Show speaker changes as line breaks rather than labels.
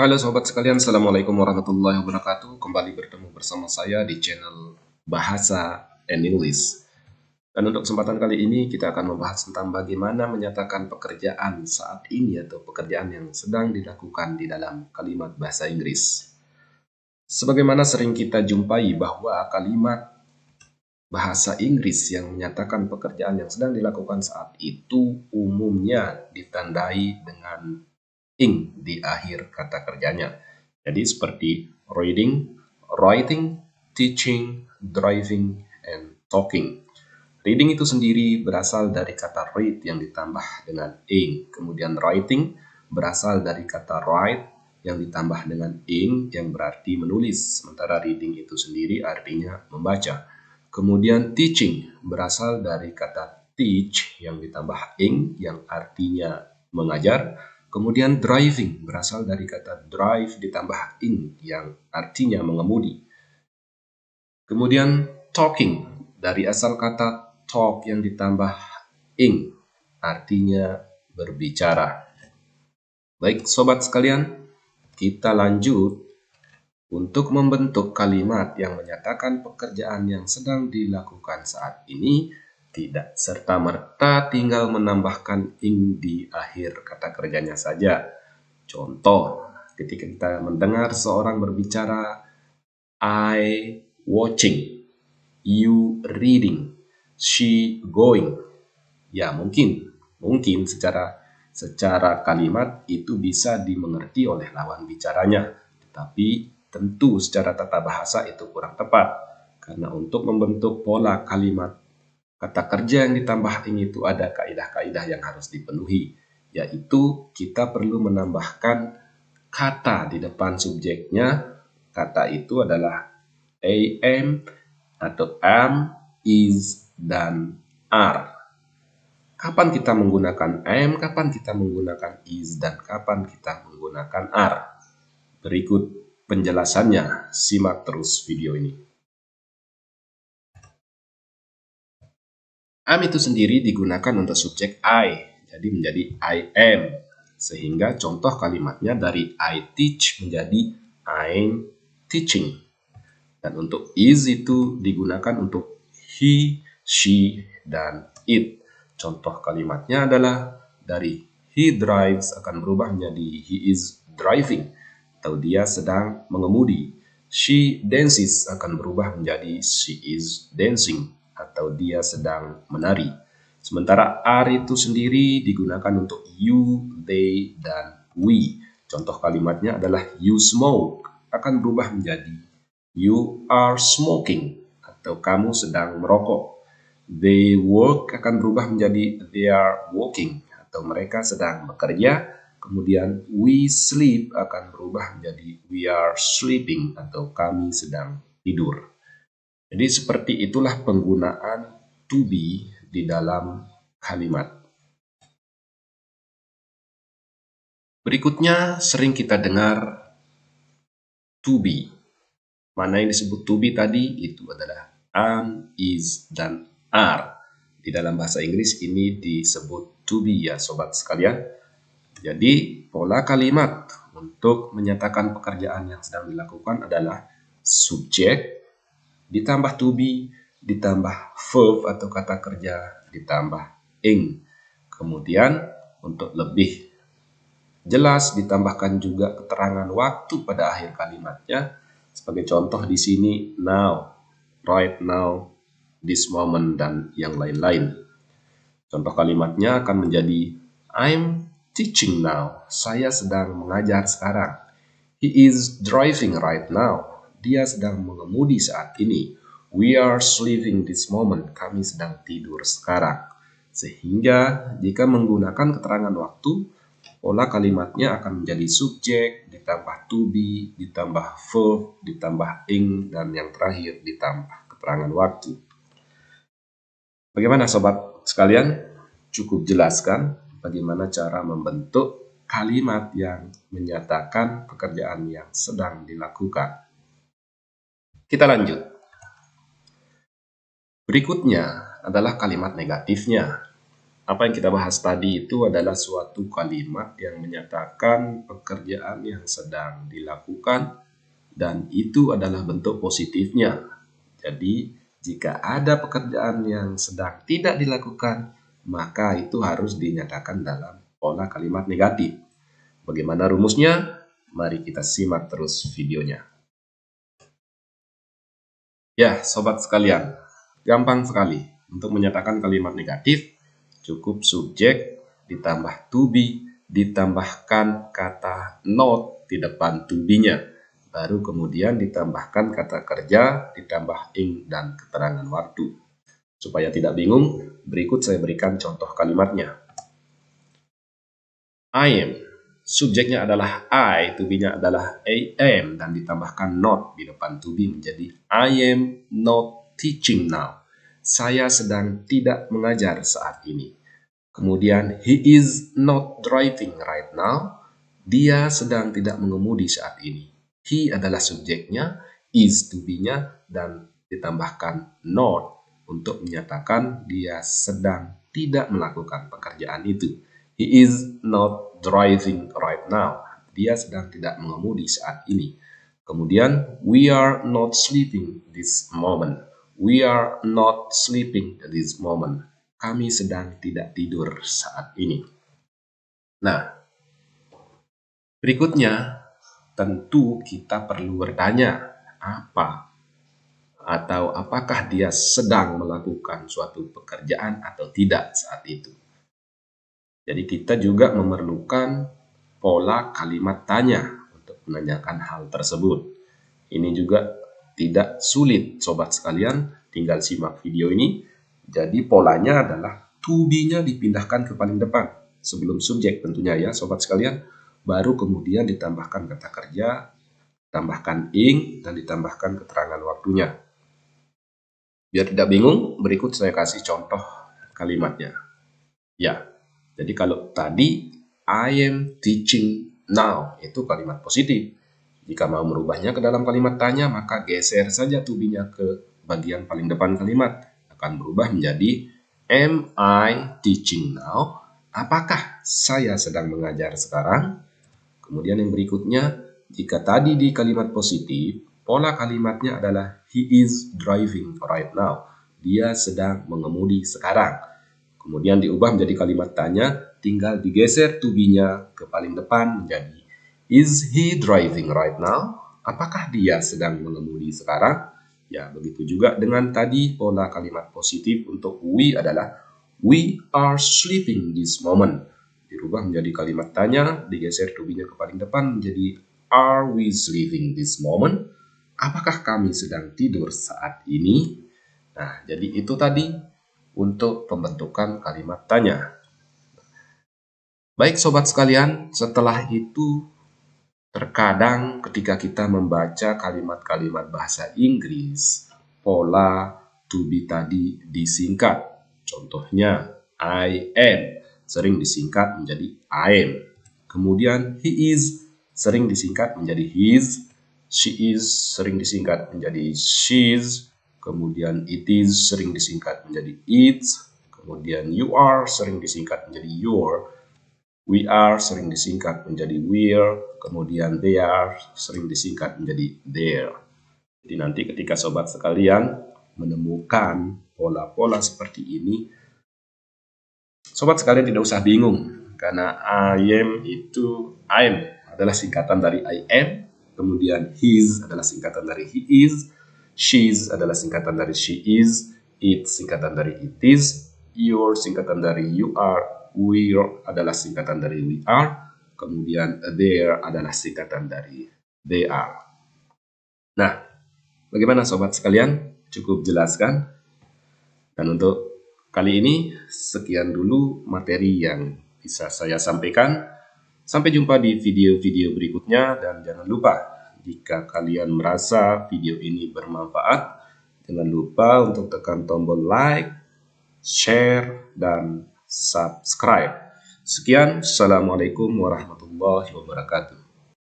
Halo sobat sekalian, Assalamualaikum warahmatullahi wabarakatuh. Kembali bertemu bersama saya di channel Bahasa and English. Dan untuk kesempatan kali ini kita akan membahas tentang bagaimana menyatakan pekerjaan saat ini atau pekerjaan yang sedang dilakukan di dalam kalimat bahasa Inggris. Sebagaimana sering kita jumpai bahwa kalimat bahasa Inggris yang menyatakan pekerjaan yang sedang dilakukan saat itu umumnya ditandai dengan ing di akhir kata kerjanya. Jadi seperti reading, writing, teaching, driving, and talking. Reading itu sendiri berasal dari kata read yang ditambah dengan ing. Kemudian writing berasal dari kata write yang ditambah dengan ing yang berarti menulis. Sementara reading itu sendiri artinya membaca. Kemudian teaching berasal dari kata teach yang ditambah ing yang artinya mengajar. Kemudian driving berasal dari kata drive ditambah ing yang artinya mengemudi. Kemudian talking dari asal kata talk yang ditambah ing artinya berbicara. Baik sobat sekalian, kita lanjut untuk membentuk kalimat yang menyatakan pekerjaan yang sedang dilakukan saat ini. Tidak serta-merta tinggal menambahkan ing di akhir kata kerjanya saja. Contoh, ketika kita mendengar seorang berbicara, I watching, you reading, she going. Ya mungkin secara kalimat itu bisa dimengerti oleh lawan bicaranya. Tetapi tentu secara tata bahasa itu kurang tepat. Karena untuk membentuk pola kalimat kata kerja yang ditambah ing itu ada kaidah-kaidah yang harus dipenuhi, yaitu kita perlu menambahkan kata di depan subjeknya. Kata itu adalah am atau am, is, dan are. Kapan kita menggunakan am, kapan kita menggunakan is, dan kapan kita menggunakan are? Berikut penjelasannya, simak terus video ini. Am itu sendiri digunakan untuk subjek I, jadi menjadi I am. Sehingga contoh kalimatnya dari I teach menjadi I'm teaching. Dan untuk is itu digunakan untuk he, she, dan it. Contoh kalimatnya adalah dari he drives akan berubah menjadi he is driving, atau dia sedang mengemudi. She dances akan berubah menjadi she is dancing, atau dia sedang menari. Sementara are itu sendiri digunakan untuk you, they, dan we. Contoh kalimatnya adalah you smoke akan berubah menjadi you are smoking, atau kamu sedang merokok. They work akan berubah menjadi they are working, atau mereka sedang bekerja. Kemudian we sleep akan berubah menjadi we are sleeping, atau kami sedang tidur. Jadi seperti itulah penggunaan to be di dalam kalimat. Berikutnya sering kita dengar to be. Mana yang disebut to be tadi itu adalah am, is, dan are. Di dalam bahasa Inggris ini disebut to be ya sobat sekalian. Jadi pola kalimat untuk menyatakan pekerjaan yang sedang dilakukan adalah subjek ditambah to be ditambah verb atau kata kerja ditambah ing. Kemudian untuk lebih jelas ditambahkan juga keterangan waktu pada akhir kalimatnya. Sebagai contoh di sini now, right now, this moment, dan yang lain-lain. Contoh kalimatnya akan menjadi I'm teaching now. Saya sedang mengajar sekarang. He is driving right now. Dia sedang mengemudi saat ini. We are sleeping this moment. Kami sedang tidur sekarang. Sehingga jika menggunakan keterangan waktu, pola kalimatnya akan menjadi subjek, ditambah to be, ditambah verb, ditambah ing, dan yang terakhir ditambah keterangan waktu. Bagaimana sobat sekalian? Cukup jelaskan bagaimana cara membentuk kalimat yang menyatakan pekerjaan yang sedang dilakukan. Kita lanjut. Berikutnya adalah kalimat negatifnya. Apa yang kita bahas tadi itu adalah suatu kalimat yang menyatakan pekerjaan yang sedang dilakukan dan itu adalah bentuk positifnya. Jadi, jika ada pekerjaan yang sedang tidak dilakukan, maka itu harus dinyatakan dalam pola kalimat negatif. Bagaimana rumusnya? Mari kita simak terus videonya. Ya, sobat sekalian, gampang sekali. Untuk menyatakan kalimat negatif, cukup subjek ditambah to be, ditambahkan kata not di depan to be-nya. Baru kemudian ditambahkan kata kerja, ditambah ing dan keterangan waktu. Supaya tidak bingung, berikut saya berikan contoh kalimatnya. I am. Subjeknya adalah I, to be-nya adalah am, dan ditambahkan not di depan to be menjadi I am not teaching now. Saya sedang tidak mengajar saat ini. Kemudian, he is not driving right now. Dia sedang tidak mengemudi saat ini. He adalah subjeknya, is to be-nya, dan ditambahkan not untuk menyatakan dia sedang tidak melakukan pekerjaan itu. He is not driving right now. Dia sedang tidak mengemudi saat ini. Kemudian, we are not sleeping this moment. We are not sleeping this moment. Kami sedang tidak tidur saat ini. Nah, berikutnya tentu kita perlu bertanya apa atau apakah dia sedang melakukan suatu pekerjaan atau tidak saat itu. Jadi kita juga memerlukan pola kalimat tanya untuk menanyakan hal tersebut. Ini juga tidak sulit sobat sekalian, tinggal simak video ini. Jadi polanya adalah to be-nya dipindahkan ke paling depan sebelum subjek tentunya ya sobat sekalian. Baru kemudian ditambahkan kata kerja, tambahkan ing, dan ditambahkan keterangan waktunya. Biar tidak bingung, berikut saya kasih contoh kalimatnya. Ya, jadi kalau tadi I am teaching now, itu kalimat positif. Jika mau merubahnya ke dalam kalimat tanya, maka geser saja to be-nya ke bagian paling depan kalimat. Akan berubah menjadi am I teaching now? Apakah saya sedang mengajar sekarang? Kemudian yang berikutnya, jika tadi di kalimat positif, pola kalimatnya adalah he is driving right now. Dia sedang mengemudi sekarang. Kemudian diubah menjadi kalimat tanya, tinggal digeser to be-nya ke paling depan menjadi is he driving right now? Apakah dia sedang mengemudi sekarang? Ya, begitu juga dengan tadi pola kalimat positif untuk we adalah we are sleeping this moment. Dirubah menjadi kalimat tanya, digeser to be-nya ke paling depan menjadi are we sleeping this moment? Apakah kami sedang tidur saat ini? Nah, jadi itu tadi untuk pembentukan kalimat tanya. Baik sobat sekalian, setelah itu terkadang ketika kita membaca kalimat-kalimat bahasa Inggris, pola to be tadi disingkat. Contohnya, I am sering disingkat menjadi I am. Kemudian he is sering disingkat menjadi his, she is sering disingkat menjadi she's, kemudian it is sering disingkat menjadi its, kemudian you are sering disingkat menjadi your, we are sering disingkat menjadi we're, kemudian they are sering disingkat menjadi their. Jadi nanti ketika sobat sekalian menemukan pola-pola seperti ini, sobat sekalian tidak usah bingung, karena I am itu, I am adalah singkatan dari I am, kemudian his adalah singkatan dari he is, she's adalah singkatan dari she is, it singkatan dari it is, your singkatan dari you are, we're adalah singkatan dari we are, kemudian there adalah singkatan dari they are. Nah, bagaimana sobat sekalian? Cukup jelaskan? Dan untuk kali ini, sekian dulu materi yang bisa saya sampaikan. Sampai jumpa di video-video berikutnya, dan jangan lupa, jika kalian merasa video ini bermanfaat, jangan lupa untuk tekan tombol like, share, dan subscribe. Sekian, Assalamualaikum warahmatullahi wabarakatuh.